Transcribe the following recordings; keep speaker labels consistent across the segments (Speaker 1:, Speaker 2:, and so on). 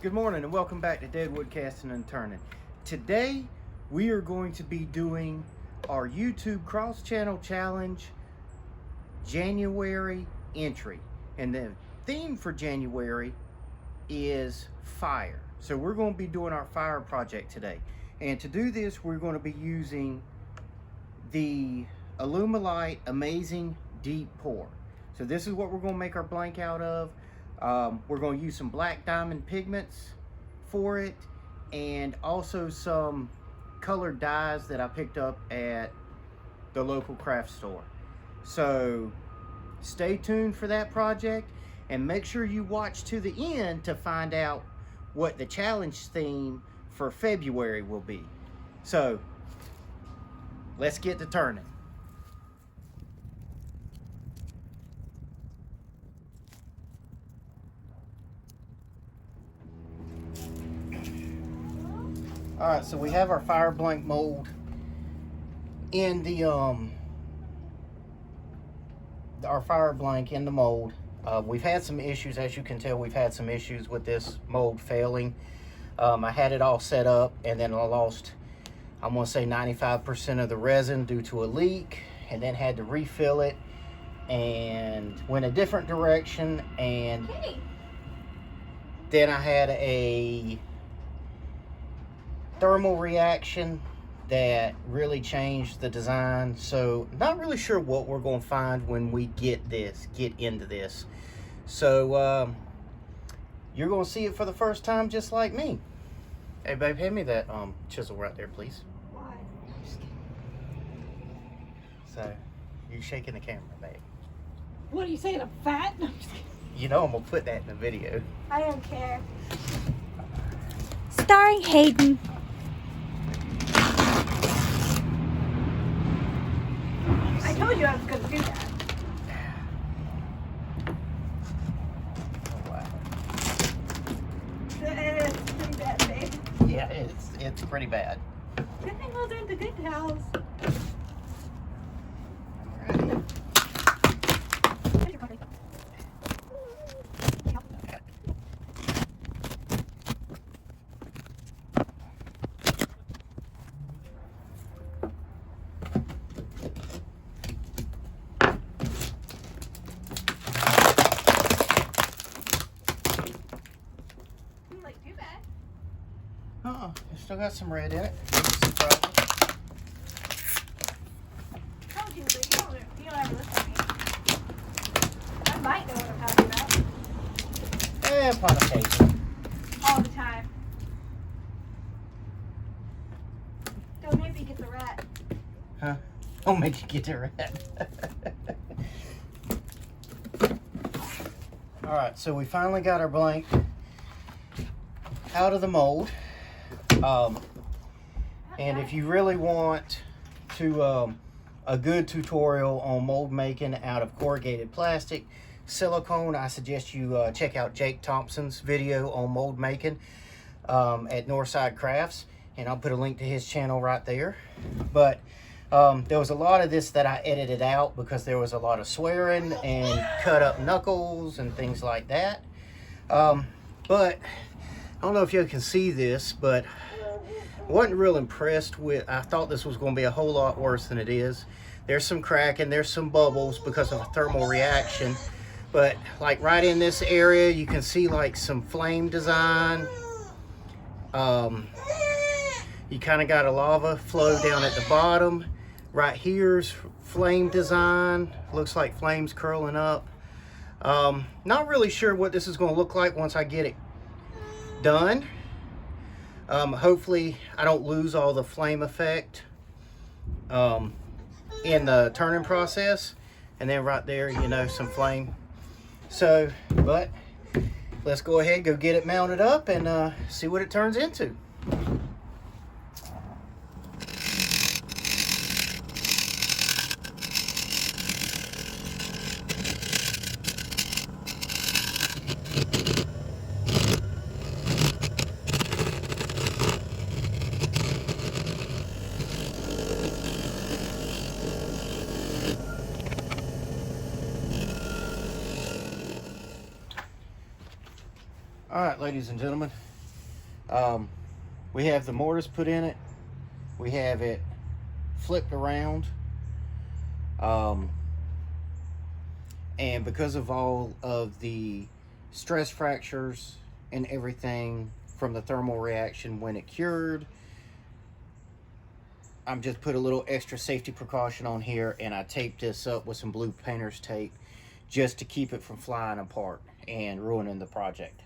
Speaker 1: Good morning and welcome back to Deadwood Casting and Turning. Today we are going to be doing our YouTube cross channel challenge January entry, and the theme for January is fire. So we're going to be doing our fire project today, and to do this we're going to be using the Alumilite Amazing Deep Pour. So this is what we're going to make our blank out of. We're going to use some black diamond pigments for it, and also some colored dyes that I picked up at the local craft store. So stay tuned for that project, and make sure you watch to the end to find out what the challenge theme for February will be. So let's get to turning. All right, so we have our fire blank mold in the our fire blank in the mold. We've had some issues, as you can tell. We've had some issues with this mold failing. I had it all set up, and then I lost, I'm gonna say 95% of the resin due to a leak, and then had to refill it and went a different direction, and then I had a thermal reaction that really changed the design. So not really sure what we're going to find when we get into this. So you're going to see it for the first time, just like me. Hey babe, hand me that chisel right there, please.
Speaker 2: Why?
Speaker 1: So you're shaking the camera, babe.
Speaker 2: What are you saying? I'm fat? No, I'm just kidding.
Speaker 1: You know I'm gonna put that in the video.
Speaker 2: I don't care.
Speaker 3: Starring Hayden.
Speaker 2: I told you I was going to do that.
Speaker 1: Oh wow.
Speaker 2: It's pretty bad, babe.
Speaker 1: Yeah, it's pretty bad.
Speaker 2: Good thing those aren't the good towels.
Speaker 1: Alright. Still got some red in it.
Speaker 2: Told you, but you don't ever listen to me. I might know what I'm talking about.
Speaker 1: Upon occasion.
Speaker 2: All the time. Don't make me get the rat.
Speaker 1: Huh? Don't make you get the red. Alright, so we finally got our blank out of the mold. And if you really want to a good tutorial on mold making out of corrugated plastic, silicone, I suggest you check out Jake Thompson's video on mold making at Northside Crafts, and I'll put a link to his channel right there. But there was a lot of this that I edited out because there was a lot of swearing and cut up knuckles and things like that. But I don't know if you can see this, but I wasn't real impressed with, I thought this was going to be a whole lot worse than it is. There's some cracking, there's some bubbles because of a thermal reaction, but like right in this area you can see like some flame design. You kind of got a lava flow down at the bottom. Right here's flame design, looks like flames curling up. Not really sure what this is going to look like once I get it done. Hopefully I don't lose all the flame effect in the turning process, and then right there, you know, some flame. So, but let's go ahead, go get it mounted up and see what it turns into. All right, ladies and gentlemen, We have the mortise put in it. We have it flipped around. And because of all of the stress fractures and everything from the thermal reaction when it cured, I'm just put a little extra safety precaution on here, and I taped this up with some blue painter's tape just to keep it from flying apart and ruining the project.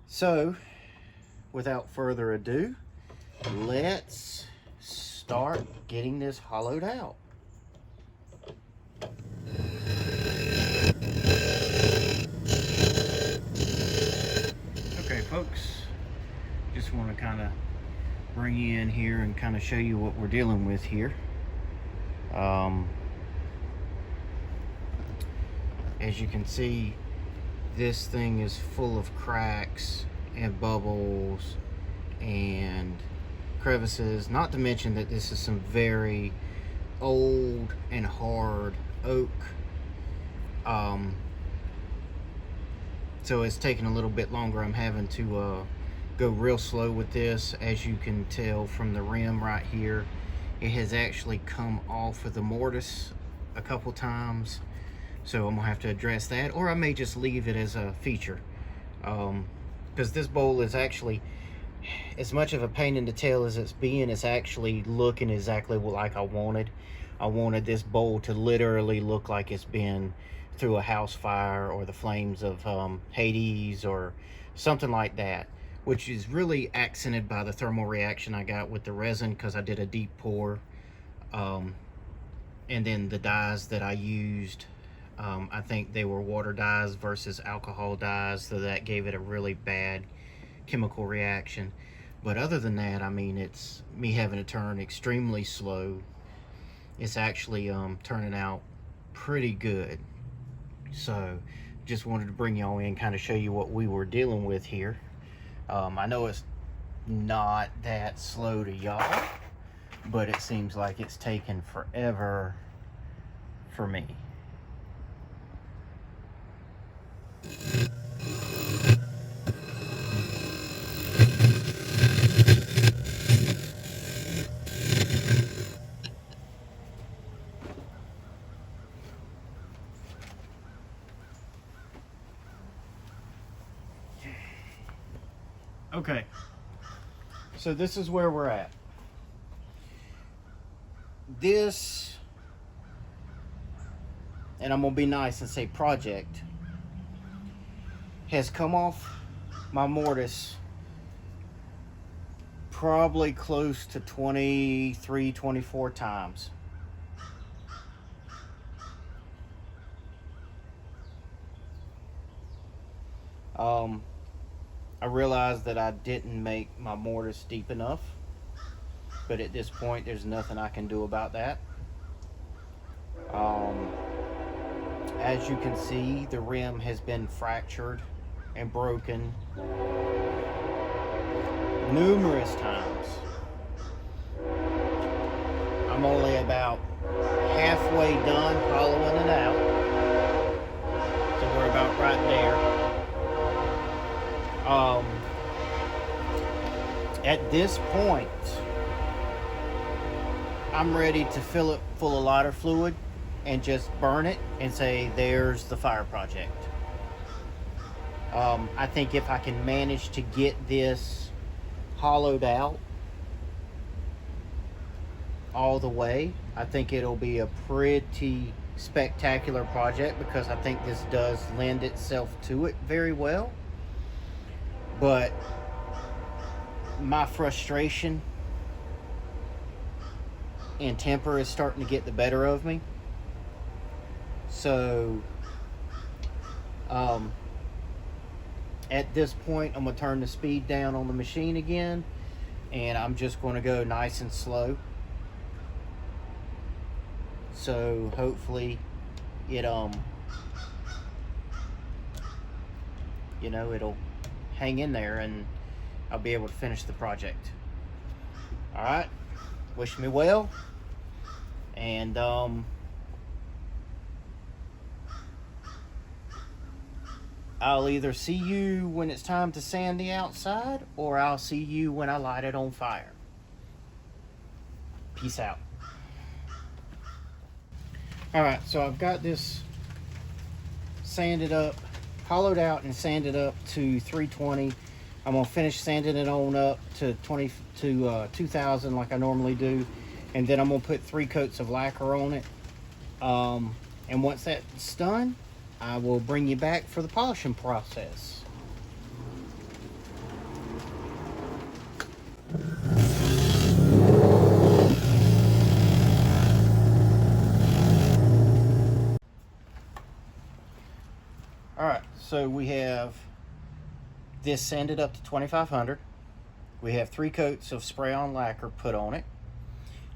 Speaker 1: So without further ado, let's start getting this hollowed out. Okay folks, just want to kind of bring you in here and kind of show you what we're dealing with here. As you can see, this thing is full of cracks and bubbles and crevices, not to mention that this is some very old and hard oak. So it's taking a little bit longer. I'm having to go real slow with this. As you can tell from the rim right here, it has actually come off of the mortise a couple times, so I'm gonna have to address that, or I may just leave it as a feature, because this bowl is actually, as much of a pain in the tail as it's actually looking exactly like I wanted. I wanted this bowl to literally look like it's been through a house fire or the flames of Hades or something like that, which is really accented by the thermal reaction I got with the resin, because I did a deep pour, and then the dyes that I used, I think they were water dyes versus alcohol dyes, so that gave it a really bad chemical reaction. But other than that, I mean, it's me having to turn extremely slow. It's actually turning out pretty good. So just wanted to bring y'all in, kind of show you what we were dealing with here. I know it's not that slow to y'all, but it seems like it's taken forever for me. Okay, so this is where we're at. This, and I'm gonna be nice and say project, has come off my mortise probably close to 23, 24 times. I realized that I didn't make my mortise deep enough, but at this point there's nothing I can do about that. As you can see, the rim has been fractured and broken numerous times. I'm only about halfway done hollowing it out, so we're about right there. At this point, I'm ready to fill it full of lighter fluid and just burn it and say, there's the fire project. I think if I can manage to get this hollowed out all the way, I think it'll be a pretty spectacular project, because I think this does lend itself to it very well. But my frustration and temper is starting to get the better of me. So at this point, I'm gonna turn the speed down on the machine again, and I'm just going to go nice and slow. So hopefully it you know, it'll hang in there and I'll be able to finish the project. All right, wish me well, and I'll either see you when it's time to sand the outside, or I'll see you when I light it on fire. Peace out. Alright, so I've got this sanded up, hollowed out and sanded up to 320. I'm gonna finish sanding it on up to 2000 like I normally do, and then I'm gonna put 3 coats of lacquer on it. And once that's done, I will bring you back for the polishing process. Alright, so we have this sanded up to 2500. We have 3 coats of spray-on lacquer put on it.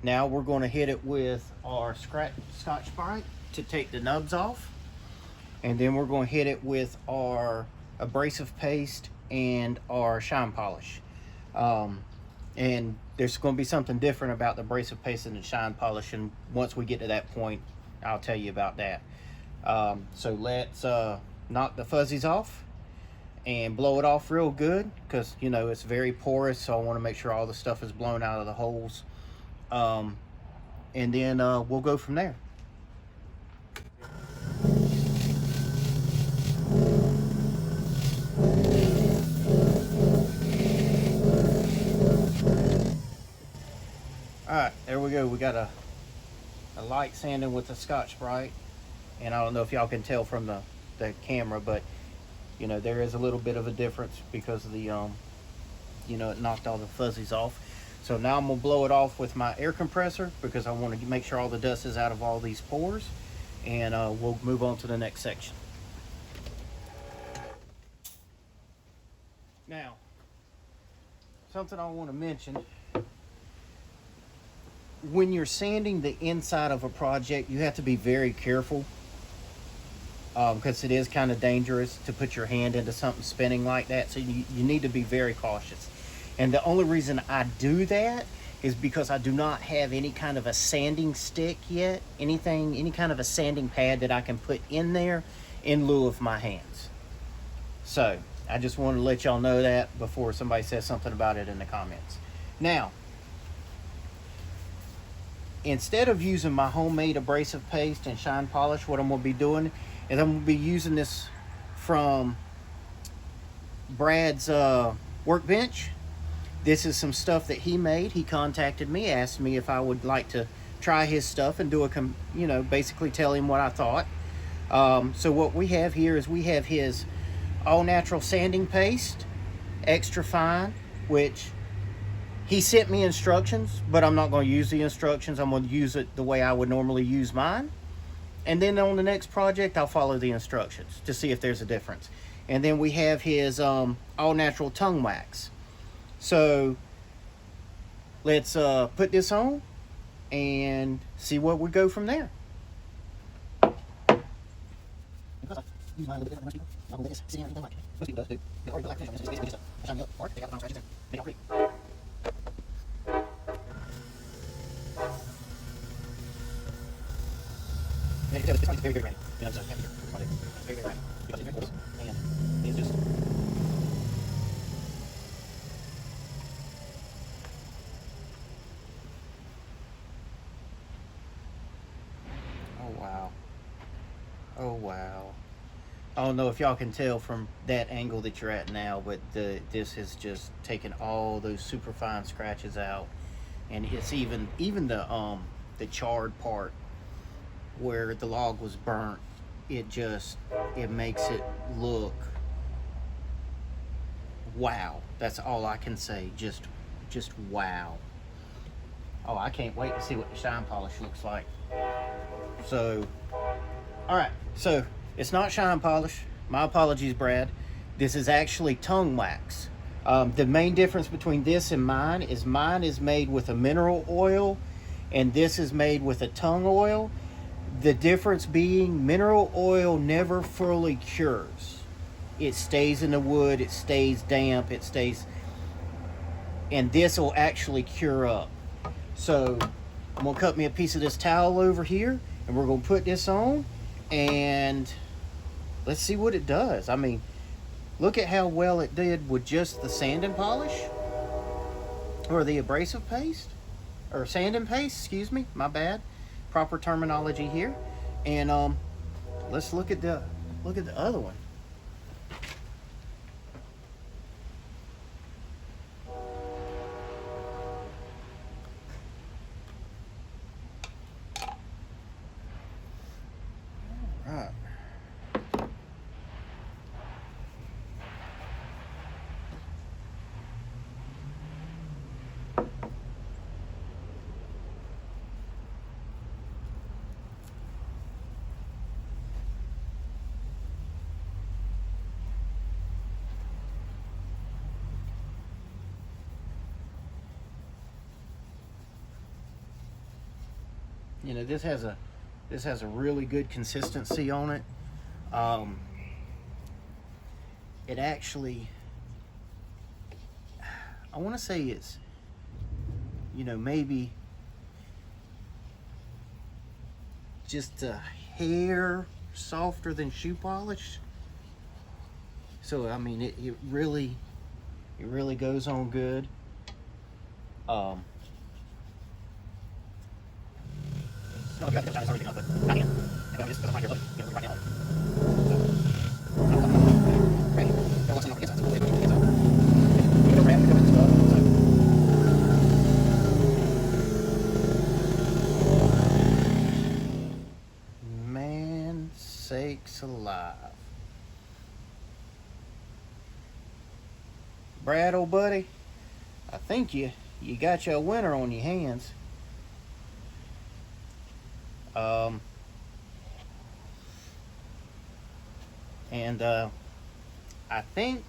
Speaker 1: Now we're going to hit it with our Scotch-Brite to take the nubs off. And then we're going to hit it with our abrasive paste and our shine polish. And there's going to be something different about the abrasive paste and the shine polish, and once we get to that point, I'll tell you about that. So let's knock the fuzzies off and blow it off real good, because you know it's very porous, so I want to make sure all the stuff is blown out of the holes. And then we'll go from there. Alright, there we go. We got a light sanding with the Scotch-Brite, and I don't know if y'all can tell from the camera, but you know there is a little bit of a difference because of the you know, it knocked all the fuzzies off. So now I'm gonna blow it off with my air compressor, because I want to make sure all the dust is out of all these pores, and we'll move on to the next section. Now, something I want to mention: when you're sanding the inside of a project, you have to be very careful, because it is kind of dangerous to put your hand into something spinning like that. So you need to be very cautious. And the only reason I do that is because I do not have any kind of a sanding stick yet, any kind of a sanding pad that I can put in there in lieu of my hands. So I just wanted to let y'all know that before somebody says something about it in the comments. Now, instead of using my homemade abrasive paste and shine polish, what I'm going to be doing is I'm going to be using this from Brad's workbench. This is some stuff that he made. He contacted me, asked me if I would like to try his stuff and do a, you know, basically tell him what I thought. So what we have here is we have his all natural sanding paste, extra fine, which he sent me instructions, but I'm not going to use the instructions. I'm going to use it the way I would normally use mine. And then on the next project, I'll follow the instructions to see if there's a difference. And then we have his all natural tongue wax. So let's put this on and see what we go from there. Oh wow. I don't know if y'all can tell from that angle that you're at now, but this has just taken all those super fine scratches out, and it's even the charred part where the log was burnt. It makes it look wow. That's all I can say. Just wow. Oh, I can't wait to see what the shine polish looks like. So, all right. So it's not shine polish. My apologies, Brad. This is actually tongue wax. The main difference between this and mine is made with a mineral oil, and this is made with a tongue oil. The difference being mineral oil never fully cures. It stays in the wood, it stays damp, and this will actually cure up. So I'm gonna cut me a piece of this towel over here, and we're gonna put this on, and let's see what it does. I mean, Look at how well it did with just the sand and polish, or the abrasive paste, or sand and paste, excuse me, my bad. Proper terminology here. And let's look at the other one. Right. You know, this has a really good consistency on it. It actually, I want to say it's, you know, maybe just a hair softer than shoe polish. So I mean, it really goes on good. Man sakes alive. Brad, old buddy, I think you got you a winner on your hands. I think,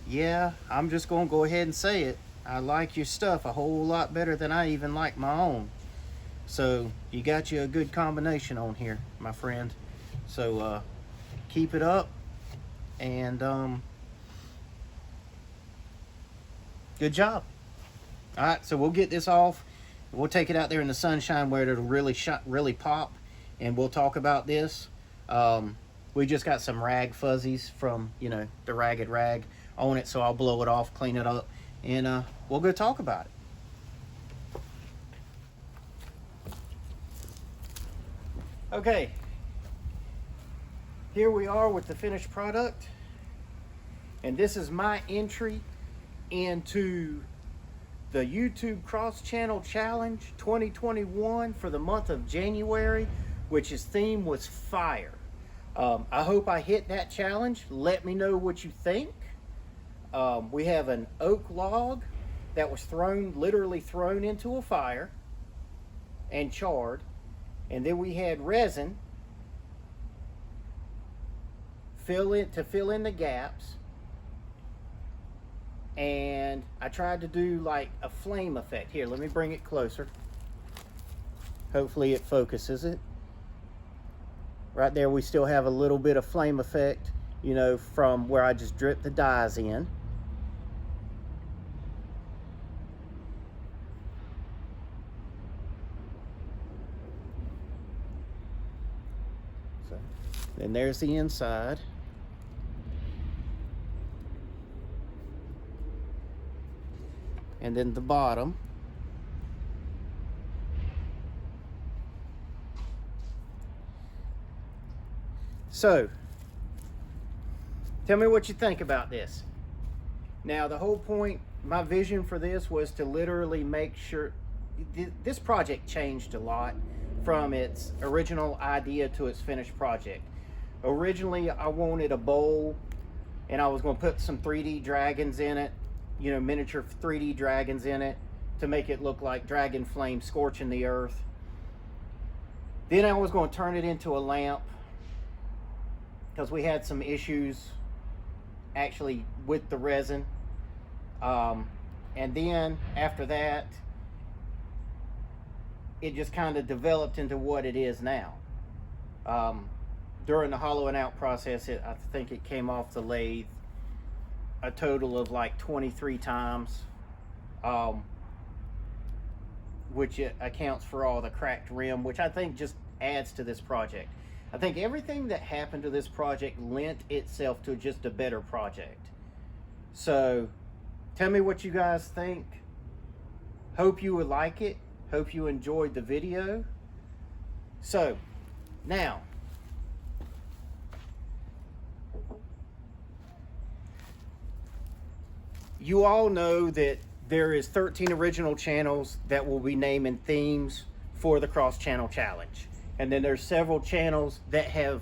Speaker 1: yeah, I'm just gonna go ahead and say it. I like your stuff a whole lot better than I even like my own. So you got you a good combination on here, my friend. So keep it up, and good job. All right, so we'll get this off. We'll take it out there in the sunshine where it'll really pop, and we'll talk about this. We just got some rag fuzzies from, you know, the ragged rag on it, so I'll blow it off, clean it up, and we'll go talk about it. Okay, here we are with the finished product, and this is my entry into the YouTube Cross Channel Challenge 2021 for the month of January, which his theme was fire. I hope I hit that challenge. Let me know what you think. We have an oak log that was literally thrown into a fire and charred. And then we had resin to fill in the gaps. And I tried to do like a flame effect. Here, let me bring it closer. Hopefully it focuses it. Right there we still have a little bit of flame effect, you know, from where I just dripped the dyes in. So, then there's the inside. And then the bottom. So, tell me what you think about this. Now, the whole point, my vision for this was to literally make sure, this project changed a lot from its original idea to its finished project. Originally, I wanted a bowl, and I was going to put some 3D dragons in it, you know, miniature 3D dragons in it to make it look like dragon flame scorching the earth. Then I was going to turn it into a lamp, because we had some issues actually with the resin. And then after that, it just kind of developed into what it is now. During the hollowing out process, I think it came off the lathe a total of like 23 times, which it accounts for all the cracked rim, which I think just adds to this project. I think everything that happened to this project lent itself to just a better project. So tell me what you guys think. Hope you would like it. Hope you enjoyed the video. So now, you all know that there is 13 original channels that will be naming themes for the Cross Channel Challenge. And then there's several channels that have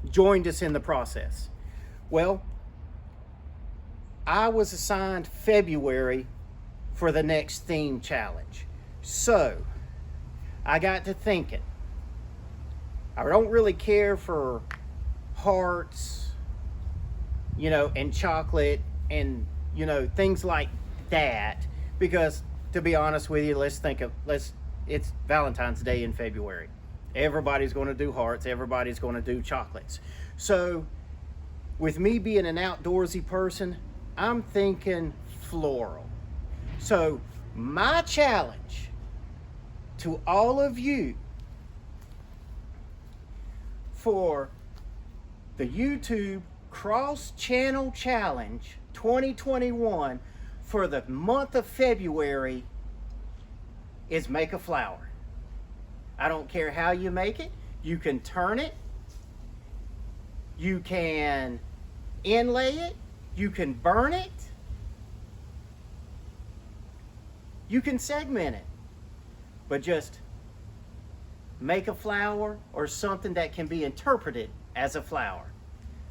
Speaker 1: joined us in the process. Well, I was assigned February for the next theme challenge. So I got to thinking, I don't really care for hearts, you know, and chocolate and, you know, things like that, because to be honest with you, it's Valentine's Day in February. Everybody's going to do hearts, everybody's going to do chocolates. So with me being an outdoorsy person, I'm thinking floral. So my challenge to all of you for the YouTube Cross Channel Challenge 2021 for the month of February is make a flower. I don't care how you make it. You can turn it. You can inlay it. You can burn it. You can segment it. But just make a flower or something that can be interpreted as a flower.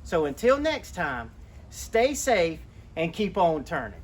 Speaker 1: So until next time, stay safe and keep on turning.